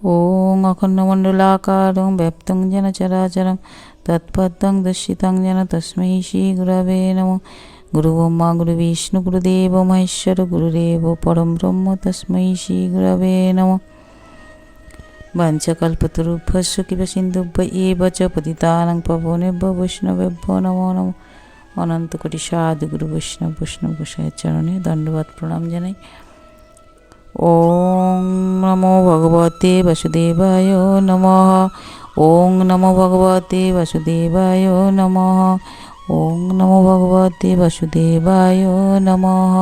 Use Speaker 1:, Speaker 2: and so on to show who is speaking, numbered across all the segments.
Speaker 1: ॐ अखण्डमण्डलाकारं व्याप्तं येन चराचरं तत्पदं दर्शितं येन तस्मै श्रीगुरवे नमः। गुरुब्रह्मा गुरुविष्णु गुरुदेवो महेश्वर गुरुदेवो परं ब्रह्म तस्मै श्रीगुरवे नमः। वाञ्छाकल्पतरुभ्यश्च कृपासिन्धुभ्य एव च पतितानां पावनेभ्यो वैष्णवेभ्यो नमो नमः। अनन्तकोटि साधु गुरु वैष्णव गोसाईर चरणे दण्डवत प्रणाम जानाई। ओम नमो भगवते वासुदेवाय नमः। ओम नमो भगवते वासुदेवाय नमः। ओम नमो भगवते वासुदेवाय नमः।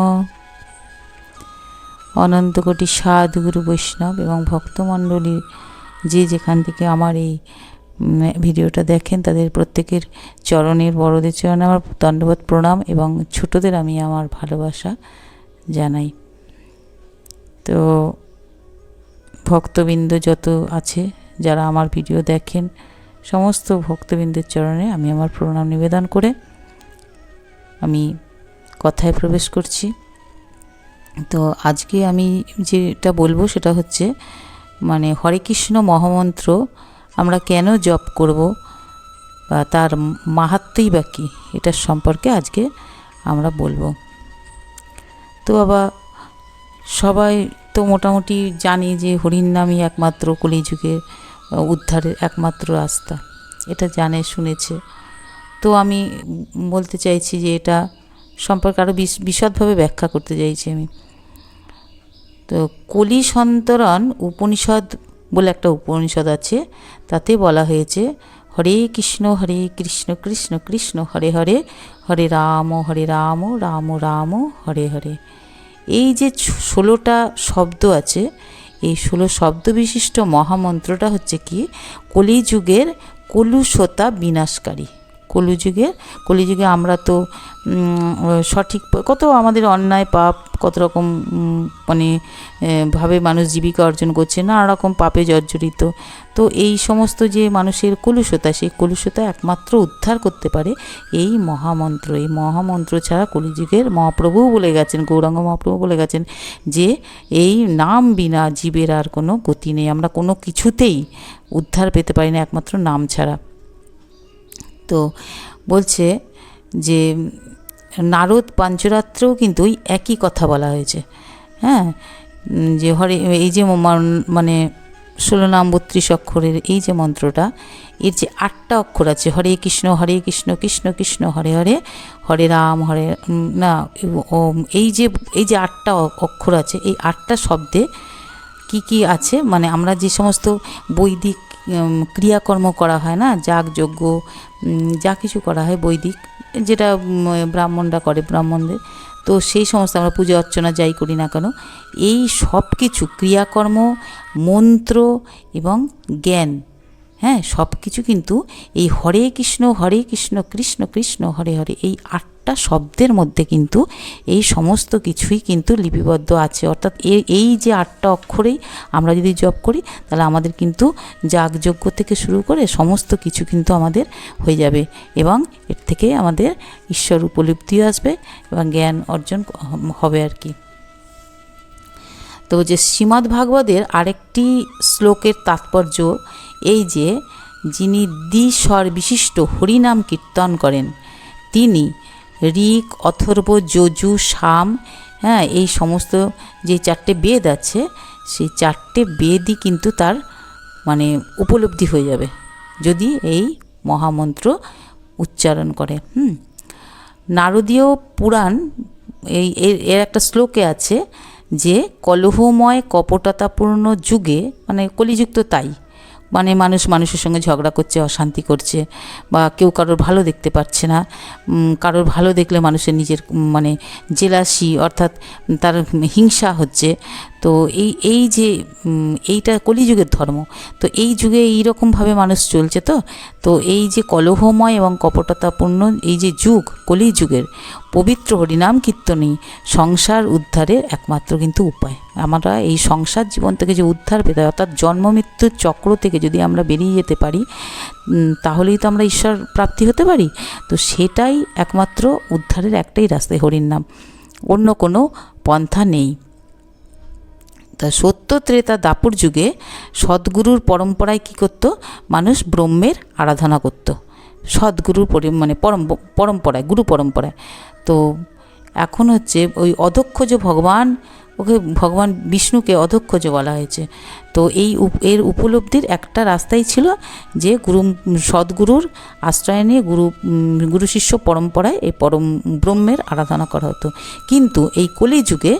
Speaker 1: अनंत कोटि साधु गुरु वैष्णव एवं भक्तमंडली जे जेखान थेके आमार এই ভিডিওটা দেখেন তাদের প্রত্যেকের চরণের বড়দের চরণে আমার দণ্ডবত প্রণাম এবং ছোটদের আমি আমার ভালোবাসা জানাই। তো ভক্তবৃন্দ যত আছে যারা আমার ভিডিও দেখেন সমস্ত ভক্তবৃন্দের চরণে আমি আমার প্রণাম নিবেদন করে আমি কথায় প্রবেশ করছি। তো আজকে আমি যেটা বলবো সেটা হচ্ছে মানে হরে কৃষ্ণ মহামন্ত্র আমরা কেন জপ করব বা তার মাহাত্ম্যই বা কী এটার সম্পর্কে আজকে আমরা বলবো। তো বাবা সবাই তো মোটামুটি জানি যে হরির নামই একমাত্র কলিযুগের উদ্ধারের একমাত্র রাস্তা, এটা জানে শুনেছে। তো আমি বলতে চাইছি যে এটা সম্পর্কে আরও বিশদভাবে ব্যাখ্যা করতে চাইছি আমি। তো কলি সন্তরণ উপনিষদ বলে একটা উপনিষদ আছে, তাতে বলা হয়েছে হরে কৃষ্ণ কৃষ্ণ কৃষ্ণ হরে হরে, হরে রাম রাম রাম হরে হরে। এই যে 16টা শব্দ আছে, এই 16 শব্দ বিশিষ্ট মহামন্ত্রটা হচ্ছে কি কলিযুগের কলুষতা বিনাশকারী। কলিযুগে আমরা তো সঠিক কত আমাদের অন্যায় পাপ কত রকম মানে ভাবে মানুষ জীবিকা অর্জন করছে, নানা রকম পাপে জর্জরিত। তো এই সমস্ত যে মানুষের কলুষতা, সেই কলুষতা একমাত্র উদ্ধার করতে পারে এই মহামন্ত্র। এই মহামন্ত্র ছাড়া কলিযুগের মহাপ্রভুও বলে গেছেন, গৌরাঙ্গ মহাপ্রভু বলে গেছেন যে এই নাম বিনা জীবের আর কোনো গতি নেই, আমরা কোনো কিছুতেই উদ্ধার পেতে পারি না একমাত্র নাম ছাড়া। তো বলছে যে নারদ পাঞ্চরাত্রেও কিন্তু ওই একই কথা বলা হয়েছে, হ্যাঁ, যে হরে এই যে মানে 16 নাম 32 অক্ষরের এই যে মন্ত্রটা, এর যে 8টা অক্ষর আছে হরে কৃষ্ণ কৃষ্ণ কৃষ্ণ হরে হরে, হরে রাম হরে না এই যে 8টা অক্ষর আছে, এই 8টা শব্দে কি আছে মানে আমরা যে সমস্ত বৈদিক ক্রিয়াকর্ম করা হয় না, যাগযজ্ঞ যা কিছু করা হয় বৈদিক, যেটা ব্রাহ্মণরা করে ব্রাহ্মণদের, তো সেই সমস্ত আমরা পূজা অর্চনা যাই করি না কেন, এই সব কিছু ক্রিয়াকর্ম মন্ত্র এবং জ্ঞান, হ্যাঁ, সব কিছু কিন্তু এই হরে কৃষ্ণ কৃষ্ণ কৃষ্ণ হরে হরে এই 8টা শব্দের মধ্যে কিন্তু এই সমস্ত কিছুই কিন্তু লিপিবদ্ধ আছে। অর্থাৎ এই যে 8টা অক্ষরেই আমরা যদি জপ করি তাহলে আমাদের কিন্তু যাগযজ্ঞ থেকে শুরু করে সমস্ত কিছু কিন্তু আমাদের হয়ে যাবে এবং এর থেকে আমাদের ঈশ্বর উপলব্ধিও আসবে এবং জ্ঞান অর্জন হবে আর কি। তো যে শ্রীমদ্ ভাগবতের আরেকটি শ্লোকের তাৎপর্য এই যে যিনি দ্বিস্বর বিশিষ্ট হরিনাম কীর্তন করেন তিনি ঋক অথর্ব যজু সাম, হ্যাঁ, এই সমস্ত যে 4টে বেদ আছে সেই 4টে বেদই কিন্তু তার মানে উপলব্ধি হয়ে যাবে যদি এই মহামন্ত্র উচ্চারণ করে। নারদীয় পুরাণ এর একটা শ্লোকে আছে যে কলহময় কপটতাপূর্ণ যুগে, মানে কলিযুগ তো তাই, মানে মানুষের সঙ্গে ঝগড়া করছে, অশান্তি করছে, বা কেউ কারোর ভালো দেখতে পাচ্ছে না, কারোর ভালো দেখলে মানুষের নিজের মানে জেলাসি অর্থাৎ তার হিংসা হচ্ছে। তো এই যে এইটা কলিযুগের ধর্ম, তো এই যুগে এইরকমভাবে মানুষ চলছে। তো এই যে কলহময় এবং কপটতাপূর্ণ এই যে যুগ কলিযুগের পবিত্র হরিনাম কীর্তনই সংসার উদ্ধারের একমাত্র কিন্তু উপায়। আমরা এই সংসার জীবন থেকে যে উদ্ধার পেতে হয়, অর্থাৎ জন্ম মৃত্যুর চক্র থেকে যদি আমরা বেরিয়ে যেতে পারি তাহলেই তো আমরা ঈশ্বর প্রাপ্তি হতে পারি। তো সেটাই একমাত্র উদ্ধারের একটাই রাস্তা হরির নাম, অন্য কোনো পন্থা নেই। তা সত্য ত্রেতা দাপর যুগে সদ্গুরুর পরম্পরায় কী করত, মানুষ ব্রহ্মের আরাধনা করত, সদ্গুরুর মানে পরম্পরায়, গুরু পরম্পরায়। তো এখন হচ্ছে ওই অধক্ষজ ভগবান, ওকে ভগবান বিষ্ণুকে অধক্ষজ বলা হয়েছে। তো এর উপলব্ধির একটা রাস্তাই ছিল যে সদ্গুরুর আশ্রয় নিয়ে গুরু শিষ্য পরম্পরায় এই ব্রহ্মের আরাধনা করা হতো। কিন্তু এই কলিযুগে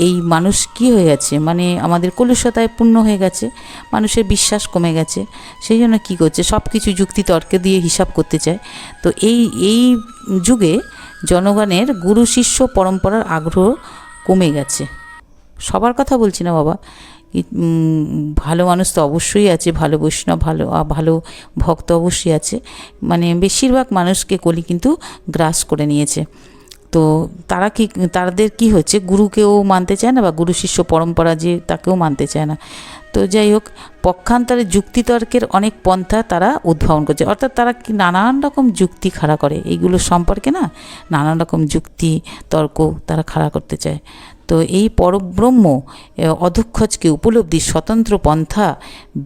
Speaker 1: এই মানুষ কি হয়ে গেছে, মানে আমাদের কলুষতায় পূর্ণ হয়ে গেছে, মানুষের বিশ্বাস কমে গেছে, সেই জন্য কী করছে, সব কিছু যুক্তি তর্কে দিয়ে হিসাব করতে চায়। তো এই যুগে জনগণের গুরু শিষ্য পরম্পরার আগ্রহ কমে গেছে। সবার কথা বলছি না বাবা, ভালো মানুষ তো অবশ্যই আছে, ভালো বৈষ্ণব, ভালো ভক্ত অবশ্যই আছে, মানে বেশিরভাগ মানুষকে কলি কিন্তু গ্রাস করে নিয়েছে। তো তাদের কি হচ্ছে, গুরুকেও মানতে চায় না, বা গুরু শিষ্য পরম্পরা যে তাকেও মানতে চায় না। তো যাই হোক, পক্ষান্তরে যুক্তিতর্কের অনেক পন্থা তারা উদ্ভাবন করছে, অর্থাৎ তারা কি নানান রকম যুক্তি খাড়া করে, এইগুলো সম্পর্কে নানান রকম যুক্তি তর্ক তারা খাড়া করতে চায়। তো এই পরব্রহ্ম অধক্ষজকে উপলব্ধির স্বতন্ত্র পন্থা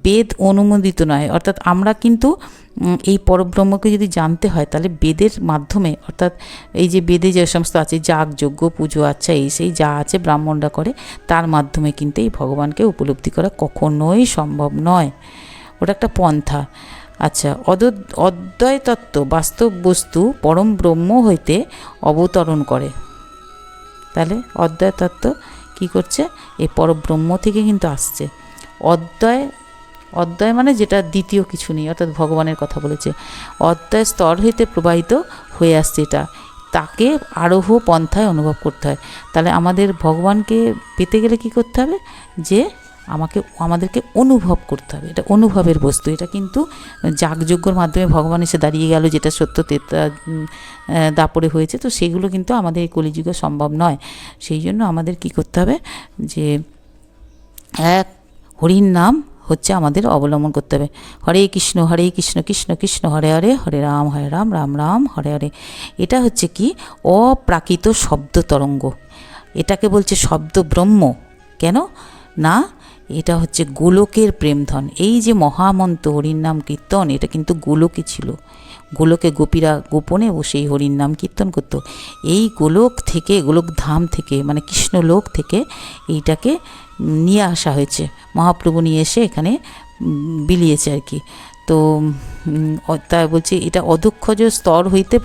Speaker 1: বেদ অনুমোদিত নয়। অর্থাৎ আমরা কিন্তু এই পরব্রহ্মকে যদি জানতে হয় তাহলে বেদের মাধ্যমে, অর্থাৎ এই যে বেদে যে সমস্ত আছে, যাগ যজ্ঞ পুজো আচ্ছা এই সেই যা আছে ব্রাহ্মণরা করে, তার মাধ্যমে কিন্তু এই ভগবানকে উপলব্ধি করা কখনোই সম্ভব নয়। ওটা একটা পন্থা। আচ্ছা, অদ্বয় তত্ত্ব বাস্তব বস্তু পরম ব্রহ্ম হইতে অবতরণ করে। তাহলে অদ্বয় তত্ত্ব কী করছে, এই পরব্রহ্ম থেকে কিন্তু আসছে। অদ্বয় মানে যেটা দ্বিতীয় কিছু নেই, অর্থাৎ ভগবানের কথা বলেছে। অদ্বয় স্তর হইতে প্রবাহিত হয়ে আসছে, এটা তাকে আরোহ পন্থায় অনুভব করতে হয়। তাহলে আমাদের ভগবানকে পেতে গেলে কি করতে হবে, যে আমাদেরকে অনুভব করতে হবে, এটা অনুভবের বস্তু। এটা কিন্তু যাগযজ্ঞর মাধ্যমে ভগবান এসে দাঁড়িয়ে গেল, যেটা সত্য দাপরে হয়েছে, তো সেগুলো কিন্তু আমাদের এই কলিযুগে সম্ভব নয়। সেই জন্য আমাদের কি করতে হবে, যে এক হরির নাম হচ্ছে আমাদের অবলম্বন করতে হবে। হরে কৃষ্ণ কৃষ্ণ কৃষ্ণ হরে হরে, হরে রাম রাম রাম হরে হরে। এটা হচ্ছে কি অপ্রাকৃত শব্দ তরঙ্গ, এটাকে বলছে শব্দ ব্রহ্ম। কেন না, এটা হচ্ছে গোলকের প্রেমধন। এই যে মহামন্ত্র হরির নাম কীর্তন, এটা কিন্তু গোলকে ছিল। গোলকে গোপীরা গোপনে বসে এই হরির নাম কীর্তন করতো। এই গোলক থেকে, গোলকধাম থেকে, মানে কৃষ্ণলোক থেকে এইটাকে নিয়ে আসা হয়েছে, মহাপ্রভু নিয়ে এসে এখানে বিলিয়েছে আর কি। তো তাই বলছি, এটা অধক্ষজ স্তর হইতে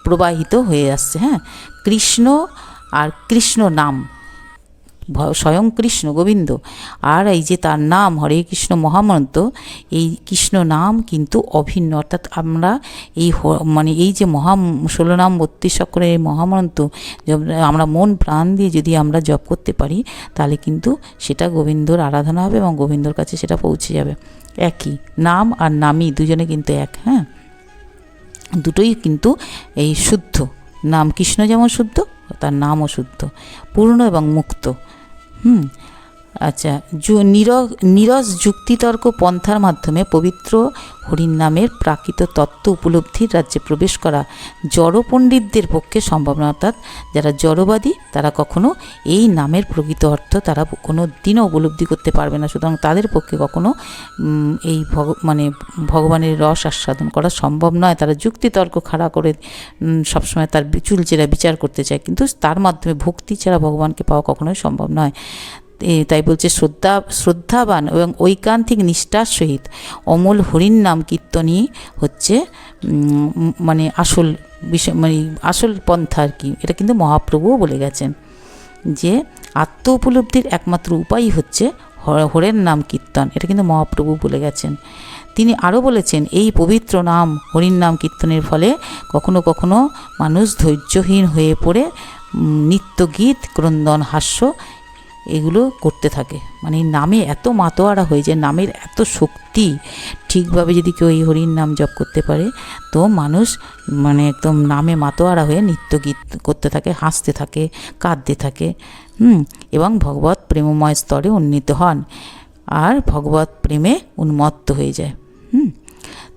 Speaker 1: প্রবাহিত হয়ে আসছে। কৃষ্ণ আর কৃষ্ণ নাম, স্বয়ং কৃষ্ণ গোবিন্দ, আর এই যে তার নাম হরে কৃষ্ণ মহামন্ত্র, এই কৃষ্ণ নাম কিন্তু অভিন্ন। অর্থাৎ আমরা মানে এই যে 16 নাম 32 অক্ষরের এই মহামন্ত্র আমরা মন প্রাণ দিয়ে যদি আমরা জপ করতে পারি, তাহলে কিন্তু সেটা গোবিন্দর আরাধনা হবে এবং গোবিন্দর কাছে সেটা পৌঁছে যাবে। একই নাম আর নামই দুজনে কিন্তু এক, দুটোই কিন্তু এই শুদ্ধ। নাম কৃষ্ণ যেমন শুদ্ধ, তার নামও শুদ্ধ, পূর্ণ এবং মুক্ত। আচ্ছা, নীরস যুক্তিতর্ক পন্থার মাধ্যমে পবিত্র হরির নামের প্রাকৃত তত্ত্ব উপলব্ধির রাজ্যে প্রবেশ করা জড় পণ্ডিতদের পক্ষে সম্ভব নয়। অর্থাৎ যারা জড়বাদী, তারা কখনো এই নামের প্রকৃত অর্থ তারা কোনো দিনও উপলব্ধি করতে পারবে না। সুতরাং তাদের পক্ষে কখনো এই মানে ভগবানের রস আস্বাদন করা সম্ভব নয়। তারা যুক্তিতর্ক খাড়া করে সবসময় তার চুলচেরা বিচার করতে চায়, কিন্তু তার মাধ্যমে ভক্তি ছাড়া ভগবানকে পাওয়া কখনোই সম্ভব নয়। তাই বলছে শ্রদ্ধাবান এবং ঐকান্তিক নিষ্ঠার সহিত অমল হরির নাম কীর্তনই হচ্ছে মানে আসল বিষয়, মানে আসল পন্থা আর কি। এটা কিন্তু মহাপ্রভুও বলে গেছেন যে আত্ম উপলব্ধির একমাত্র উপায় হচ্ছে হরের নাম কীর্তন। এটা কিন্তু মহাপ্রভু বলে গেছেন। তিনি আরও বলেছেন, এই পবিত্র নাম হরির নাম কীর্তনের ফলে কখনো কখনো মানুষ ধৈর্যহীন হয়ে পড়ে নিত্য গীত ক্রন্দন হাস্য এগুলো করতে থাকে। মানে নামে এত মাতোয়ারা হয়ে যায়, নামের এত শক্তি। ঠিকভাবে যদি কেউ এই হরির নাম জপ করতে পারে, তো মানুষ মানে একদম নামে মাতোয়ারা হয়ে নিত্য গীত করতে থাকে, হাসতে থাকে, কাঁদতে থাকে, এবং ভগবত প্রেমময় স্তরে উন্নীত হন আর ভগবত প্রেমে উন্মত্ত হয়ে যায়।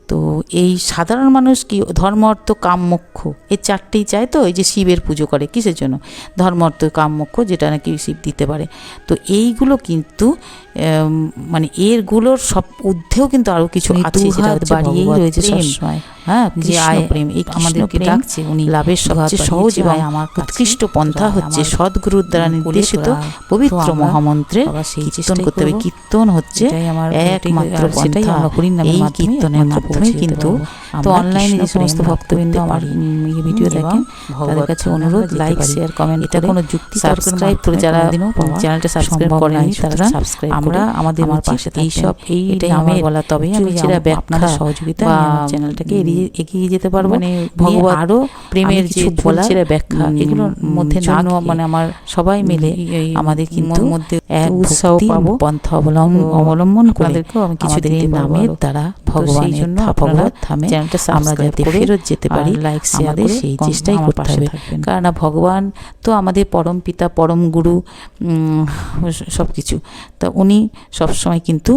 Speaker 1: তো এই সাধারণ মানুষ কি ধর্ম অর্থ কাম মোক্ষ এই চারটেই চায়, তো এই যে শিবের পুজো করে কিসের জন্য, ধর্ম অর্থ কাম মোক্ষ, যেটা নাকি শিব দিতে পারে। তো এইগুলো কিন্তু মানে এরগুলোর সব ঊর্ধ্বেও কিন্তু আরো কিছু আছে, যেটা বাড়িয়েই রয়েছে সবসময়। হ্যাঁ, যে প্রেম, এই আমাদেরকে ডাকছে, উনি লাভের সবচেয়ে সহজ এবং আমার উৎকৃষ্ট পন্থা হচ্ছে সদ্গুরুর দ্বারা নির্দেশিত পবিত্র মহামন্ত্রে কীর্তন করতে হবে। কীর্তন হচ্ছে একমাত্র পন্থা, এই কীর্তনের মাধ্যমে কিন্তু। তো অনলাইনে যে সমস্ত ভক্তবৃন্দ আমার ভিডিও দেখেন, তাদের কাছে অনুরোধ, লাইক শেয়ার কমেন্ট, এটা কোনো যুক্তি সাবস্ক্রাইব করে, যারা চ্যানেলটা সাবস্ক্রাইব করেনি তারা সাবস্ক্রাইব, আমরা আমাদের পাশে এইসব এটাই আমার বলা, তবেই আমি ব্যাখ্যা সহযোগিতা চ্যানেলটাকে এগিয়ে যেতে পারবো। মানে ভগবান আরো প্রেমের যে চুলচেরা ব্যাখ্যা, এগুলোর মধ্যে না মানে আমার সবাই মিলে আমাদের কিন্তু মধ্যে এক উৎসাহ পাবো, পন্থা অবলম্বন করে আমি কিছুদিন এই নামের দ্বারা ভগবানের জন্য ভগবত ধামে আমরা যাতে ফেরত যেতে পারি, লাইক শেয়ার সেই চেষ্টাই করতে হবে। কারণ ভগবান তো আমাদের পরম পিতা, পরম গুরু, সব কিছু। তা উনি সবসময় কিন্তু